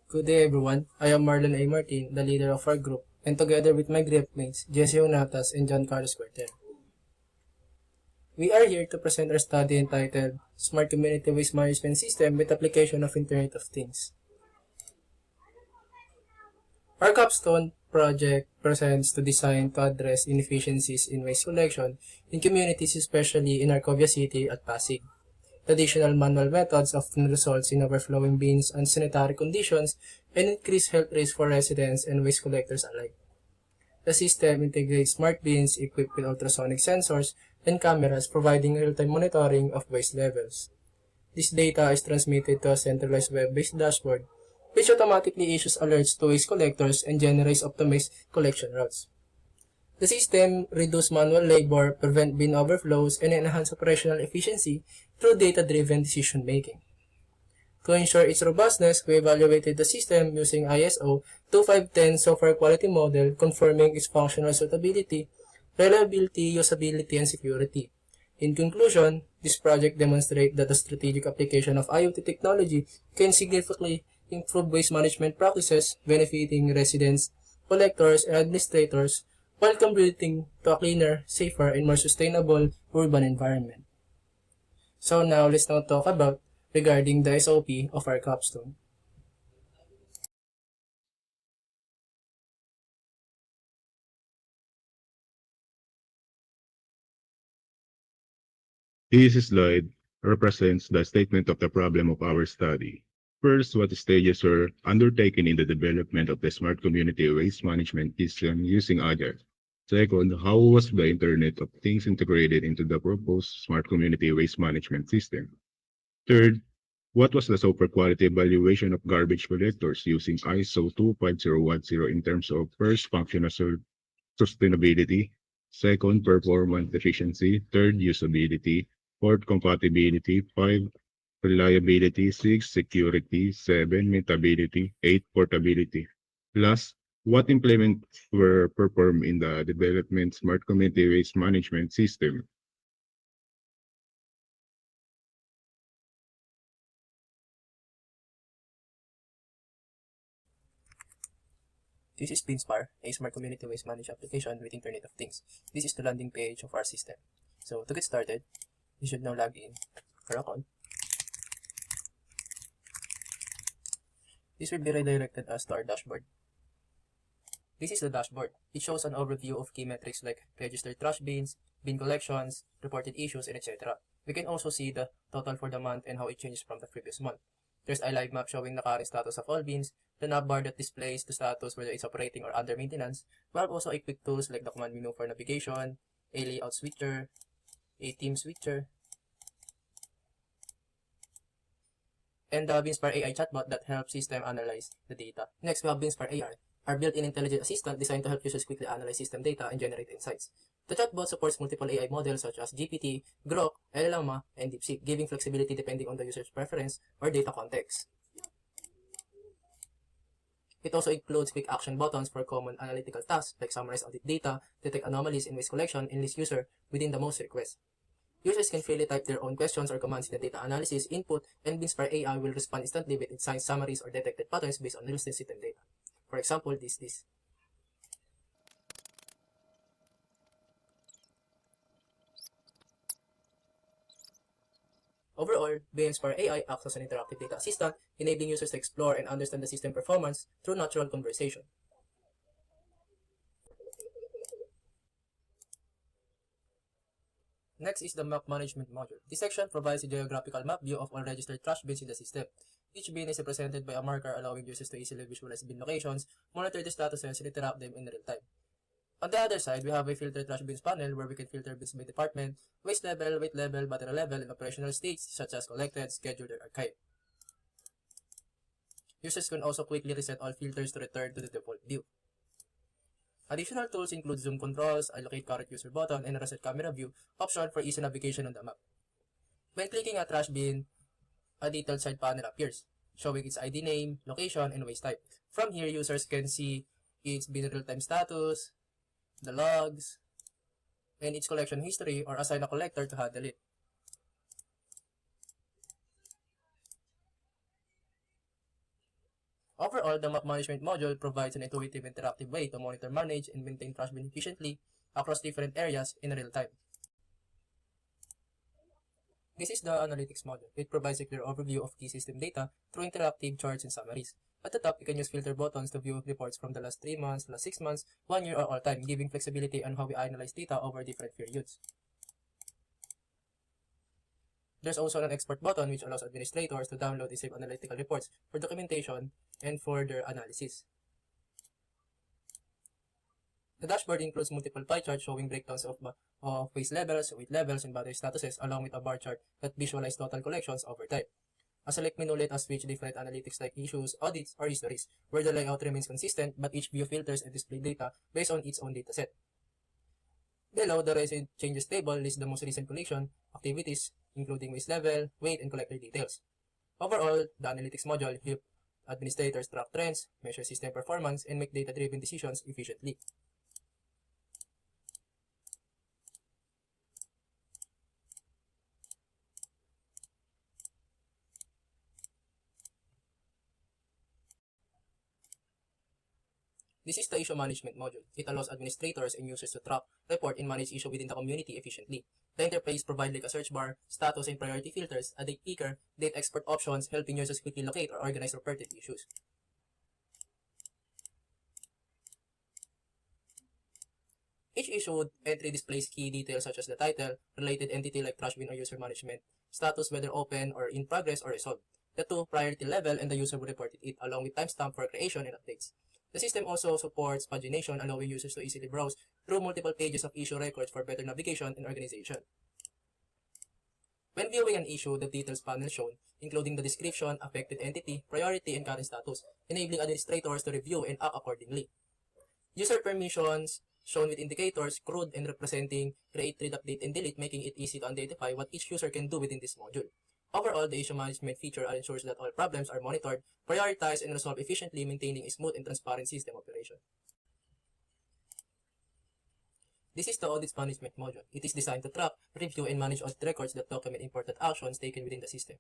Good day everyone, I am Marlon A. Martin, the leader of our group, and together with my group mates, Jessie Junatas and Cuartel. We are here to present our study entitled Smart Community Waste Management System with Application of Internet of Things. Our Capstone project presents to design to address inefficiencies in waste collection in communities, especially in Arcovia City at Pasig. Traditional manual methods often results in overflowing bins, unsanitary conditions, and increased health risks for residents and waste collectors alike. The system integrates smart bins equipped with ultrasonic sensors and cameras providing real-time monitoring of waste levels. This data is transmitted to a centralized web-based dashboard which automatically issues alerts to waste collectors and generates optimized collection routes. The system reduces manual labor, prevent bin overflows, and enhance operational efficiency through data-driven decision-making. To ensure its robustness, we evaluated the system using ISO 2510 software quality model, confirming its functional suitability, reliability, usability, and security. In conclusion, this project demonstrates that the strategic application of IoT technology can significantly improve waste management practices, benefiting residents, collectors, and administrators, while contributing to a cleaner, safer, and more sustainable urban environment. So now let's now talk about regarding the SOP of our capstone. This slide represents the statement of the problem of our study. First, what stages were undertaken in the development of the smart community waste management system using Agile? Second, how was the Internet of Things integrated into the proposed smart community waste management system? Third, what was the software quality evaluation of garbage collectors using ISO 25010 in terms of first, functional sustainability, second, performance efficiency, third, usability, fourth, compatibility, five, reliability, six, security, seven, maintainability, eight, portability. Last, what implements were performed in the development smart community waste management system? This is BinSpar, a smart community waste management application with Internet of Things. This is the landing page of our system. So to get started, you should now log in our account. This will be redirected us to our dashboard. This is the dashboard. It shows an overview of key metrics like registered trash bins, bin collections, reported issues, and etc. We can also see the total for the month and how it changes from the previous month. There's a live map showing the current status of all bins, the navbar that displays the status whether it's operating or under maintenance. We have also a quick tools like the command menu for navigation, a layout switcher, a theme switcher, and the BinSpar AI chatbot that helps system analyze the data. Next, we have BinSpar AI, our built-in intelligent assistant designed to help users quickly analyze system data and generate insights. The chatbot supports multiple AI models such as GPT, Grok, LLama, and DeepSeek, giving flexibility depending on the user's preference or data context. It also includes quick action buttons for common analytical tasks like summarize audit data, detect anomalies in waste collection, and list user within the most requests. Users can freely type their own questions or commands in the data analysis input, and BinSpar AI will respond instantly with insights, summaries, or detected patterns based on real system data. For example, this. Overall, BinSpar AI acts as an interactive data assistant, enabling users to explore and understand the system performance through natural conversation. Next is the map management module. This section provides a geographical map view of all registered trash bins in the system. Each bin is represented by a marker allowing users to easily visualize bin locations, monitor the statuses, and interact them in real time. On the other side, we have a filter trash bins panel where we can filter bins by department, waste level, weight level, battery level, and operational states such as collected, scheduled, or archived. Users can also quickly reset all filters to return to the default view. Additional tools include zoom controls, allocate current user button, and reset camera view option for easy navigation on the map. When clicking a trash bin, a detailed side panel appears, showing its ID name, location, and waste type. From here, users can see its bin real-time status, the logs, and its collection history, or assign a collector to handle it. Overall, the map management module provides an intuitive interactive way to monitor, manage, and maintain trash bin efficiently across different areas in real time. This is the analytics module. It provides a clear overview of key system data through interactive charts and summaries. At the top, you can use filter buttons to view reports from the last 3 months, last 6 months, 1 year, or all time, giving flexibility on how we analyze data over different periods. There's also an export button which allows administrators to download and save analytical reports for documentation and further analysis. The dashboard includes multiple pie charts showing breakdowns of waste levels, weight levels, and battery statuses, along with a bar chart that visualizes total collections over time. A select menu let us switch different analytics like issues, audits, or histories, where the layout remains consistent but each view filters and displays data based on its own dataset. Below, the recent changes table lists the most recent collection activities, including waste level, weight, and collector details. Overall, the analytics module helps administrators track trends, measure system performance, and make data-driven decisions efficiently. This is the issue management module. It allows administrators and users to track, report, and manage issues within the community efficiently. The interface provides like a search bar, status and priority filters, a date picker, date export options, helping users quickly locate or organize reported issues. Each issued entry displays key details such as the title, related entity like trash bin or user management, status whether open or in progress or resolved, the two priority level, and the user who reported it, along with timestamp for creation and updates. The system also supports pagination, allowing users to easily browse through multiple pages of issue records for better navigation and organization. When viewing an issue, the details panel is shown, including the description, affected entity, priority, and current status, enabling administrators to review and act accordingly. User permissions shown with indicators, crude, and representing create, read, update, and delete, making it easy to identify what each user can do within this module. Overall, the issue management feature ensures that all problems are monitored, prioritized, and resolved efficiently, maintaining a smooth and transparent system operation. This is the audits management module. It is designed to track, review, and manage audit records that document important actions taken within the system,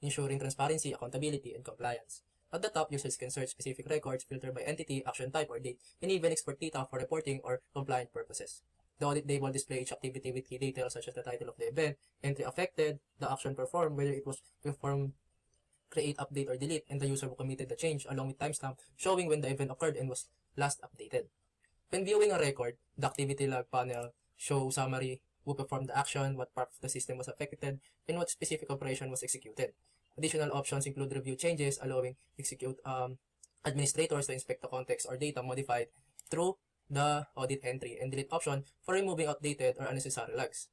ensuring transparency, accountability, and compliance. At the top, users can search specific records, filter by entity, action type, or date, and even export data for reporting or compliance purposes. The audit table displays each activity with key details such as the title of the event, entry affected, the action performed, whether it was performed, create, update, or delete, and the user who committed the change, along with timestamp showing when the event occurred and was last updated. When viewing a record, the activity log panel shows summary, who performed the action, what part of the system was affected, and what specific operation was executed. Additional options include review changes, allowing administrators to inspect the context or data modified through the audit entry, and delete option for removing outdated or unnecessary logs.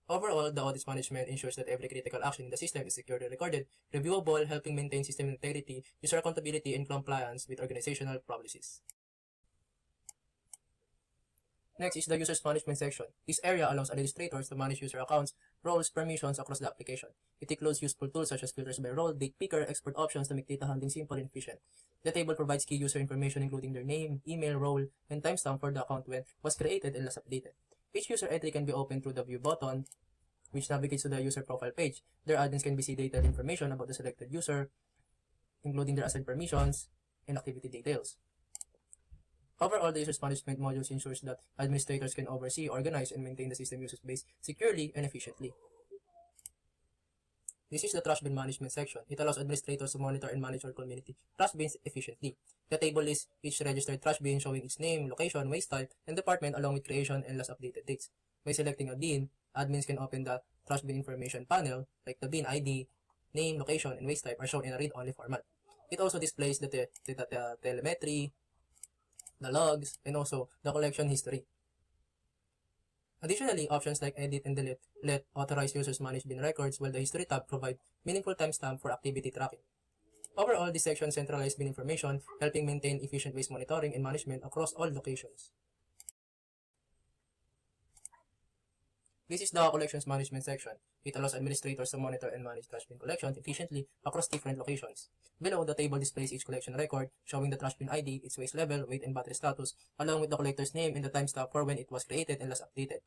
Overall, the audits management ensures that every critical action in the system is securely recorded, reviewable, helping maintain system integrity, user accountability, and compliance with organizational policies. Next is the users management section. This area allows administrators to manage user accounts, roles, permissions across the application. It includes useful tools such as filters by role, date picker, export options to make data handling simple and efficient. The table provides key user information including their name, email, role, and timestamp for the account when was created and last updated. Each user entry can be opened through the view button, which navigates to the user profile page. Their admins can see detailed information about the selected user, including their assigned permissions and activity details. Overall, the users management modules ensures that administrators can oversee, organize, and maintain the system users base securely and efficiently. This is the trash bin management section. It allows administrators to monitor and manage our community trash bins efficiently. The table lists each registered trash bin showing its name, location, waste type, and department along with creation and last updated dates. By selecting a bin, admins can open the trash bin information panel, like the bin ID, name, location, and waste type are shown in a read-only format. It also displays the telemetry, the logs, and also the collection history. Additionally, options like edit and delete let authorized users manage bin records, while the history tab provide meaningful timestamp for activity tracking. Overall, this section centralizes bin information, helping maintain efficient waste monitoring and management across all locations. This is the collections management section. It allows administrators to monitor and manage trash bin collections efficiently across different locations. Below, the table displays each collection record, showing the trash bin ID, its waste level, weight, and battery status, along with the collector's name and the timestamp for when it was created and last updated.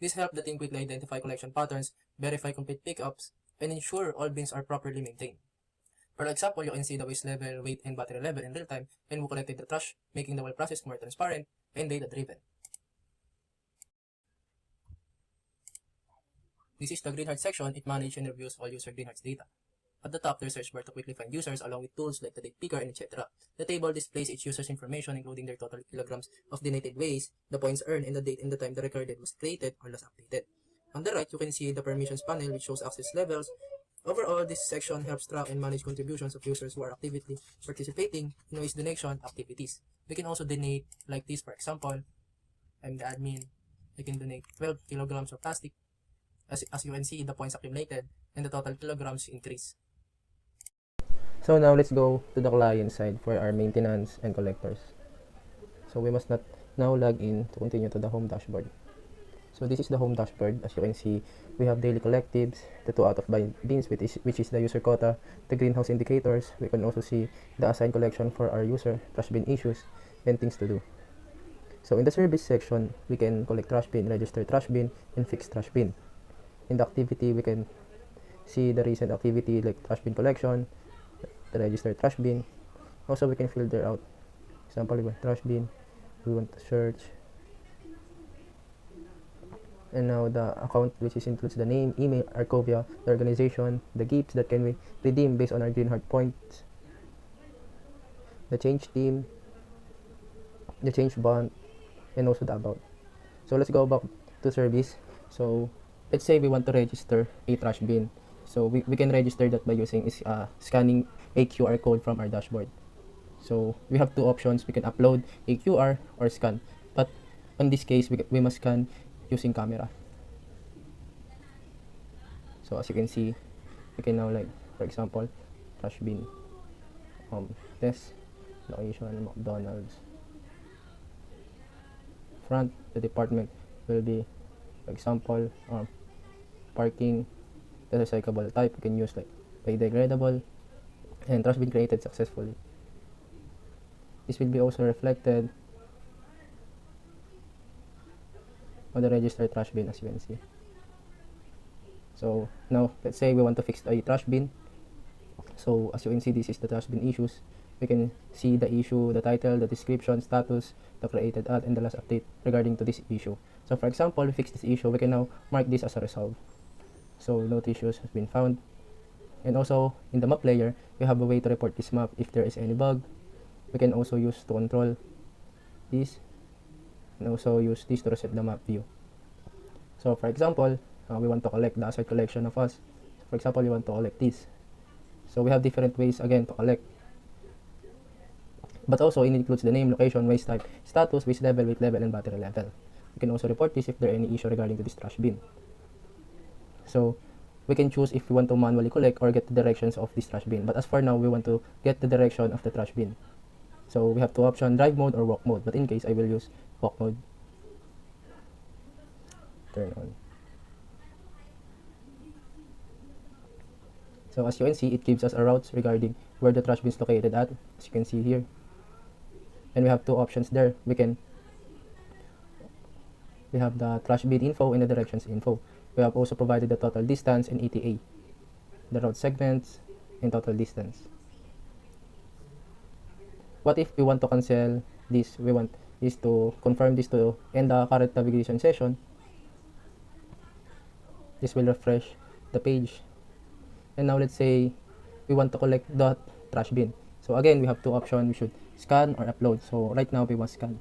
This helps the team quickly identify collection patterns, verify complete pickups, and ensure all bins are properly maintained. For example, you can see the waste level, weight, and battery level in real time and who collected the trash, making the whole process more transparent and data-driven. This is the Greenheart section. It manages and reviews all user Greenheart's data. At the top, there's a search bar to quickly find users along with tools like the date picker and etc. The table displays each user's information including their total kilograms of donated waste, the points earned, and the date and the time the record was created or last updated. On the right, you can see the permissions panel which shows access levels. Overall, this section helps track and manage contributions of users who are actively participating in waste donation activities. We can also donate like this. For example, I'm the admin. I can donate 12 kilograms of plastic. As you can see, the points accumulated and the total kilograms increase. So now let's go to the client side for our maintenance and collectors. So we must not now log in to continue to the home dashboard. So this is the home dashboard. As you can see, we have daily collectives, the 2 out of bins, which is the user quota, the greenhouse indicators. We can also see the assigned collection for our user, trash bin issues, and things to do. So in the service section, we can collect trash bin, register trash bin, and fix trash bin. In the activity, we can see the recent activity like trash bin collection, the registered trash bin. Also, we can filter out. Example, we want trash bin, we want to search. And now the account, which includes the name, email, Arcovia, the organization, the gifts that can we redeem based on our Greenheart points, the change team, the change bond, and also the about. So let's go back to service. So let's say we want to register a trash bin. So we can register that by using scanning a QR code from our dashboard. So we have 2 options. We can upload a QR or scan. But in this case, we must scan using camera. So as you can see, we can now like, for example, trash bin, test, location, McDonald's. Front, the department will be, for example, parking, the recyclable type. You can use like biodegradable, and trash bin created successfully. This will be also reflected on the registered trash bin, as you can see. So now let's say we want to fix a trash bin. So as you can see, this is the trash bin issues. We can see the issue, the title, the description, status, the created ad, and the last update regarding to this issue. So for example, we fix this issue, we can now mark this as a resolve. So no issues has been found. And also in the map layer, we have a way to report this map if there is any bug. We can also use to control this, and also use this to reset the map view. So for example, we want to collect the asset collection of us. For example, we want to collect this. So we have different ways again to collect. But also it includes the name, location, waste type, status, waste level, weight level, and battery level. We can also report this if there are any issue regarding to this trash bin. So we can choose if we want to manually collect or get the directions of this trash bin. But as for now, we want to get the direction of the trash bin. So we have 2 options, drive mode or walk mode. But in case, I will use walk mode. Turn on. So as you can see, it gives us a route regarding where the trash bin is located at, as you can see here. And we have 2 options there. We have the trash bin info and the directions info. We have also provided the total distance and ETA, the route segments, and total distance. What if we want to cancel this? We want is to confirm this to end the current navigation session. This will refresh the page. And now let's say we want to collect the trash bin. So again, we have 2 options. We should scan or upload. So right now we want scan.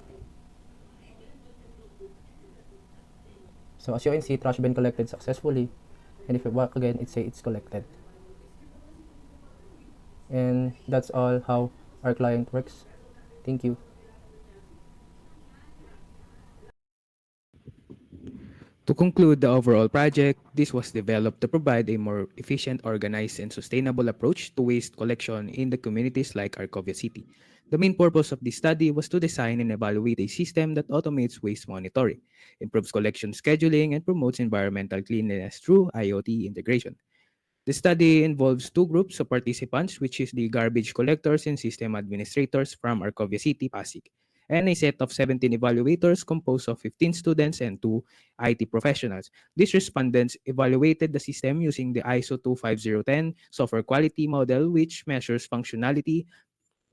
So as you can see, trash bin collected successfully. And if we walk again, it say it's collected. And that's all how our client works. Thank you. To conclude the overall project, this was developed to provide a more efficient, organized, and sustainable approach to waste collection in the communities like Arcovia City. The main purpose of this study was to design and evaluate a system that automates waste monitoring, improves collection scheduling, and promotes environmental cleanliness through IoT integration. The study involves 2 groups of participants, which is the garbage collectors and system administrators from Arcovia City, Pasig, and a set of 17 evaluators composed of 15 students and 2 IT professionals. These respondents evaluated the system using the ISO 25010 software quality model, which measures functionality,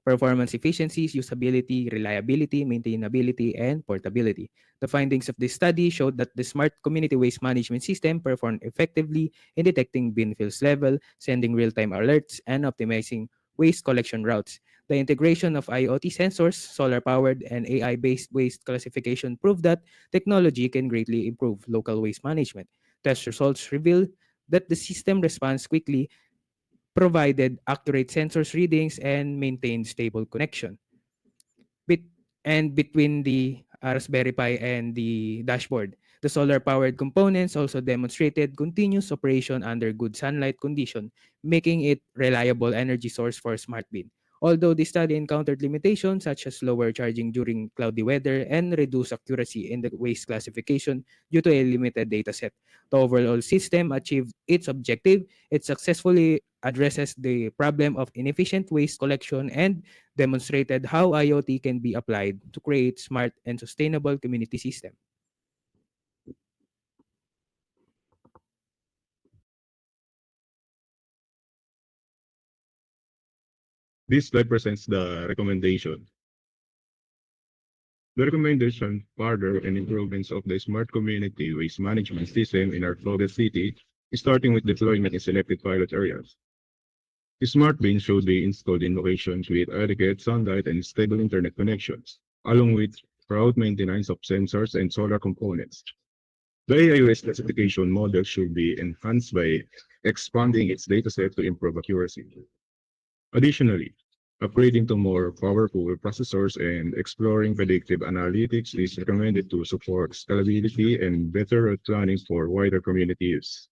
performance efficiencies, usability, reliability, maintainability, and portability. The findings of this study showed that the smart community waste management system performed effectively in detecting bin fills level, sending real-time alerts, and optimizing waste collection routes. The integration of IoT sensors, solar-powered, and AI-based waste classification proved that technology can greatly improve local waste management. Test results reveal that the system responds quickly, provided accurate sensors readings, and maintained stable connection bit and between the Raspberry Pi and the dashboard. The solar-powered components also demonstrated continuous operation under good sunlight condition, making it reliable energy source for smart bin. Although the study encountered limitations such as slower charging during cloudy weather and reduced accuracy in the waste classification due to a limited dataset, the overall system achieved its objective. It successfully addresses the problem of inefficient waste collection and demonstrated how IoT can be applied to create smart and sustainable community system. This slide presents the recommendation. The recommendation further and improvements of the smart community waste management system in our Florida city, starting with deployment in selected pilot areas. The smart bin should be installed in locations with adequate sunlight and stable internet connections, along with route maintenance of sensors and solar components. The AIOS classification model should be enhanced by expanding its dataset to improve accuracy. Additionally, upgrading to more powerful processors and exploring predictive analytics is recommended to support scalability and better route planning for wider community use.